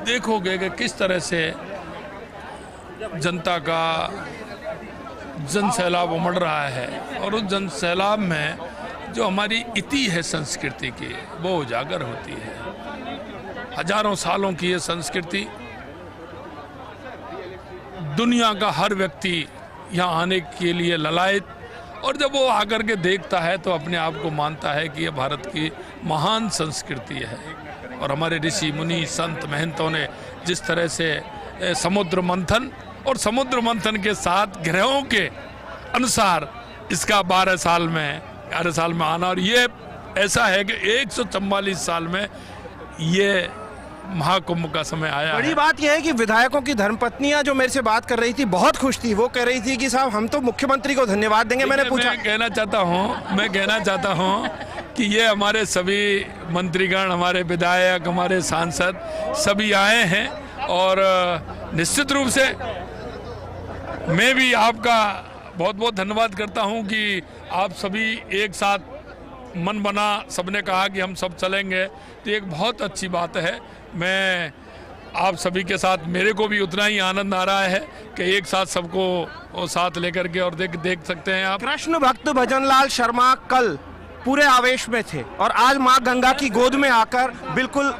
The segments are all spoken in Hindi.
देखोगे कि किस तरह से जनता का जन सैलाब उमड़ रहा है और उस जन सैलाब में जो हमारी इति है संस्कृति की वो उजागर होती है। हजारों सालों की ये संस्कृति, दुनिया का हर व्यक्ति यहाँ आने के लिए ललायत, और जब वो आकर के देखता है तो अपने आप को मानता है कि ये भारत की महान संस्कृति है। और हमारे ऋषि मुनि संत महंतों ने जिस तरह से समुद्र मंथन और समुद्र मंथन के 7 ग्रहों के अनुसार इसका 12 साल में आना, और ये ऐसा है कि 144 साल में ये महाकुंभ का समय आया। बड़ी बात यह है कि विधायकों की धर्मपत्नियां जो मेरे से बात कर रही थी बहुत खुश थी। वो कह रही थी कि साहब हम तो मुख्यमंत्री को धन्यवाद देंगे। मैंने पूछा, मैं कहना चाहता हूं कि ये हमारे सभी मंत्रीगण, हमारे विधायक, हमारे सांसद सभी आए हैं, और निश्चित रूप से मैं भी आपका बहुत बहुत धन्यवाद करता हूं कि आप सभी एक साथ मन बना, सबने कहा कि हम सब चलेंगे, तो एक बहुत अच्छी बात है। मैं आप सभी के साथ, मेरे को भी उतना ही आनंद आ रहा है कि एक साथ सबको साथ लेकर के, और देख सकते हैं आप। कृष्ण भक्त भजनलाल शर्मा कल पूरे आवेश में थे और आज माँ गंगा की गोद में आकर बिल्कुल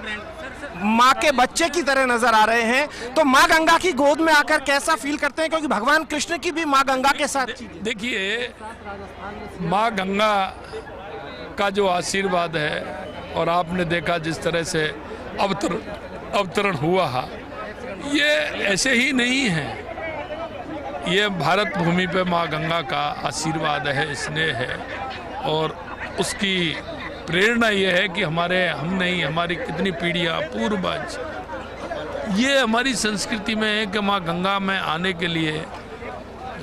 माँ के बच्चे की तरह नजर आ रहे हैं। तो माँ गंगा की गोद में आकर कैसा फील करते हैं, क्योंकि भगवान कृष्ण की भी माँ गंगा के साथ थी। देखिए, माँ गंगा का जो आशीर्वाद है, और आपने देखा जिस तरह से अवतरण हुआ, ये ऐसे ही नहीं है। ये भारत भूमि पे माँ गंगा का आशीर्वाद है, स्नेह है, और उसकी प्रेरणा ये है कि हमारी कितनी पीढ़ियाँ, पूर्वज, ये हमारी संस्कृति में है कि माँ गंगा में आने के लिए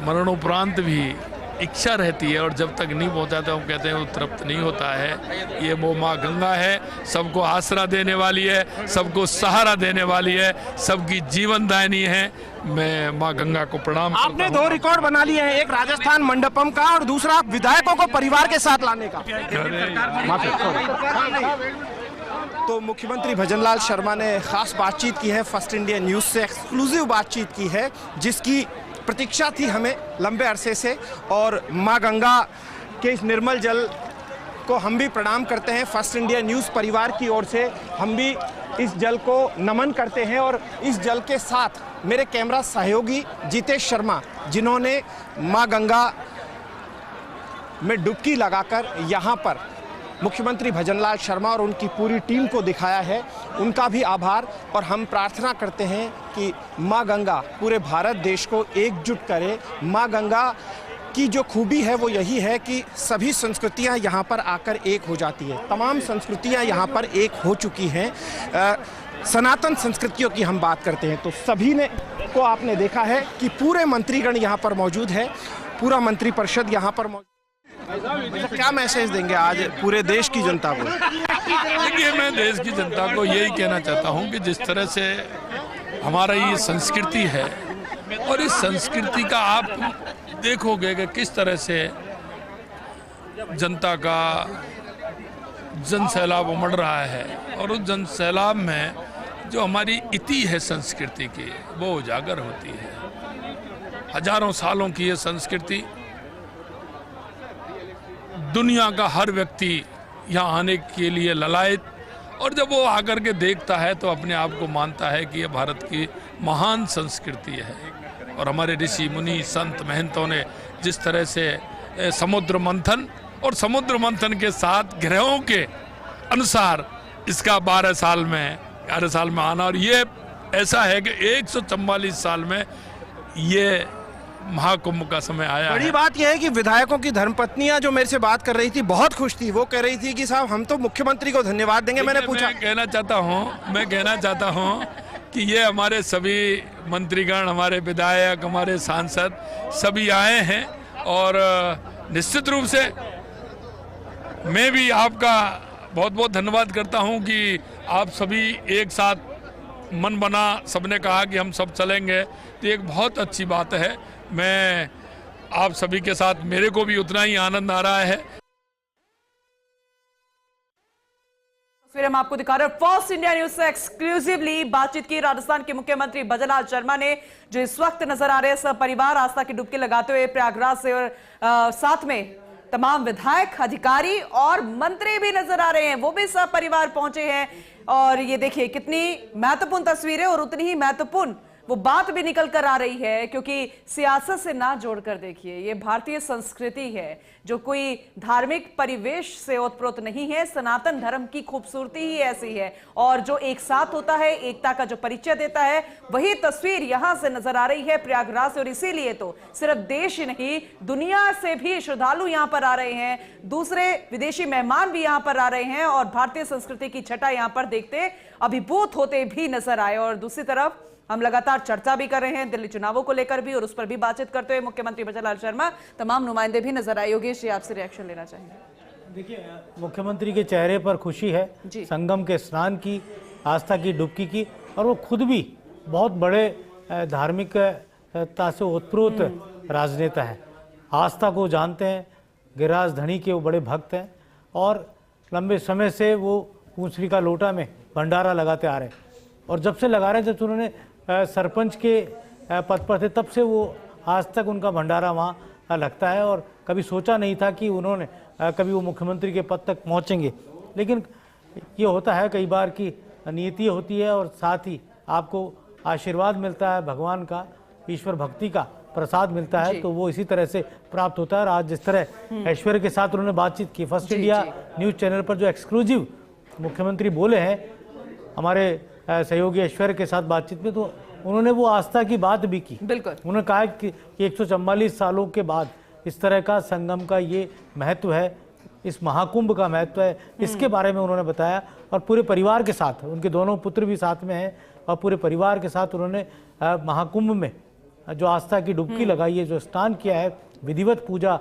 मरणोपरांत भी इच्छा रहती है, और जब तक नहीं पहुंचा तो हम कहते हैं वो तृप्त नहीं होता है। ये वो माँ गंगा है, सबको आसरा देने वाली है, सबको सहारा देने वाली है, सबकी जीवन दायिनी है। मैं माँ गंगा को प्रणाम करता हूं। आपने 2 रिकॉर्ड बना लिए हैं, एक राजस्थान मंडपम का और दूसरा विधायकों को परिवार के साथ लाने का। तो मुख्यमंत्री भजनलाल शर्मा ने खास बातचीत की है, फर्स्ट इंडिया न्यूज से एक्सक्लूसिव बातचीत की है, जिसकी प्रतीक्षा थी हमें लंबे अरसे से। और माँ गंगा के इस निर्मल जल को हम भी प्रणाम करते हैं। फर्स्ट इंडिया न्यूज़ परिवार की ओर से हम भी इस जल को नमन करते हैं, और इस जल के साथ मेरे कैमरा सहयोगी जितेश शर्मा, जिन्होंने माँ गंगा में डुबकी लगाकर यहाँ पर मुख्यमंत्री भजनलाल शर्मा और उनकी पूरी टीम को दिखाया है, उनका भी आभार। और हम प्रार्थना करते हैं कि माँ गंगा पूरे भारत देश को एकजुट करे। माँ गंगा की जो खूबी है वो यही है कि सभी संस्कृतियाँ यहाँ पर आकर एक हो जाती है। तमाम संस्कृतियाँ यहाँ पर एक हो चुकी हैं। सनातन संस्कृतियों की हम बात करते हैं तो सभी ने को आपने देखा है कि पूरे मंत्रीगण यहाँ पर मौजूद है, पूरा मंत्रिपरिषद यहाँ पर मौजूद। क्या मैसेज देंगे आज पूरे देश की जनता को? देखिए, मैं देश की जनता को यही कहना चाहता हूँ कि जिस तरह से हमारा ये संस्कृति है, और इस संस्कृति का आप देखोगे कि किस तरह से जनता का जन सैलाब उमड़ रहा है, और उस जन सैलाब में जो हमारी इति है संस्कृति की वो उजागर होती है। हजारों सालों की ये संस्कृति, दुनिया का हर व्यक्ति यहाँ आने के लिए ललायत, और जब वो आकर के देखता है तो अपने आप को मानता है कि ये भारत की महान संस्कृति है। और हमारे ऋषि मुनि संत महंतों ने जिस तरह से समुद्र मंथन और समुद्र मंथन के 7 ग्रहों के अनुसार इसका 12 साल में आना, और ये ऐसा है कि 144 साल में ये महाकुंभ का समय आया। बड़ी बात यह है कि विधायकों की धर्मपत्नियां जो मेरे से बात कर रही थी बहुत खुश थी। वो कह रही थी कि साहब हम तो मुख्यमंत्री को धन्यवाद देंगे। मैंने पूछा, मैं कहना चाहता हूं कि ये हमारे सभी मंत्रीगण, हमारे विधायक, हमारे सांसद सभी आए हैं, और निश्चित रूप से मैं भी आपका बहुत बहुत धन्यवाद करता हूं कि आप सभी एक साथ मन बना, सबने कहा कि हम सब चलेंगे, तो एक बहुत अच्छी बात है। मैं आप सभी के साथ, मेरे को भी उतना ही आनंद आ रहा है। फिर हम आपको दिखा रहे हैं फर्स्ट इंडिया न्यूज से एक्सक्लूसिवली बातचीत की राजस्थान के मुख्यमंत्री भजनलाल शर्मा ने, जो इस वक्त नजर आ रहे हैं सब परिवार आस्था की डुबकी लगाते हुए प्रयागराज से, और साथ में तमाम विधायक, अधिकारी और मंत्री भी नजर आ रहे हैं, वो भी सब परिवार पहुंचे हैं। और ये देखिए कितनी महत्वपूर्ण तस्वीरें, और उतनी ही महत्वपूर्ण वो बात भी निकल कर आ रही है, क्योंकि सियासत से ना जोड़कर देखिए, ये भारतीय संस्कृति है जो कोई धार्मिक परिवेश से ओतप्रोत नहीं है। सनातन धर्म की खूबसूरती ही ऐसी है, और जो एक साथ होता है, एकता का जो परिचय देता है, वही तस्वीर यहां से नजर आ रही है प्रयागराज से। और इसीलिए तो सिर्फ देश ही नहीं, दुनिया से भी श्रद्धालु यहां पर आ रहे हैं, दूसरे विदेशी मेहमान भी यहां पर आ रहे हैं, और भारतीय संस्कृति की छटा यहां पर देखते अभिभूत होते भी नजर आए। और दूसरी तरफ हम लगातार चर्चा भी कर रहे हैं दिल्ली चुनावों को लेकर भी, और उस पर भी बातचीत करते हुए मुख्यमंत्री भजनलाल शर्मा, तमाम नुमाइंदे भी नजर आए। योगेश जी, आपसे रिएक्शन लेना चाहेंगे। देखिए, मुख्यमंत्री के चेहरे पर खुशी है संगम के स्नान की, आस्था की डुबकी की, और वो खुद भी बहुत बड़े धार्मिकता से ओतप्रोत राजनेता है। आस्था को जानते हैं, गिरिराज धनी के वो बड़े भक्त हैं, और लंबे समय से वो पूंछली का लोटा में भंडारा लगाते आ रहे हैं। और जब से लगा रहे हैं, जब से उन्होंने सरपंच के पद पर थे, तब से वो आज तक उनका भंडारा वहाँ लगता है। और कभी सोचा नहीं था कि उन्होंने कभी वो मुख्यमंत्री के पद तक पहुँचेंगे, लेकिन ये होता है कई बार की नीति होती है, और साथ ही आपको आशीर्वाद मिलता है, भगवान का, ईश्वर भक्ति का प्रसाद मिलता है, तो वो इसी तरह से प्राप्त होता है। और आज जिस तरह ऐश्वर्य के साथ उन्होंने बातचीत की, फर्स्ट इंडिया न्यूज़ चैनल पर जो एक्सक्लूसिव मुख्यमंत्री बोले हैं हमारे सहयोगी ऐश्वर्य के साथ बातचीत में, तो उन्होंने वो आस्था की बात भी की। बिल्कुल, उन्होंने कहा कि 144 सालों के बाद इस तरह का संगम का ये महत्व है, इस महाकुंभ का महत्व है, इसके बारे में उन्होंने बताया। और पूरे परिवार के साथ, उनके दोनों पुत्र भी साथ में हैं, और पूरे परिवार के साथ उन्होंने महाकुंभ में जो आस्था की डुबकी लगाई है, जो स्नान किया है, विधिवत पूजा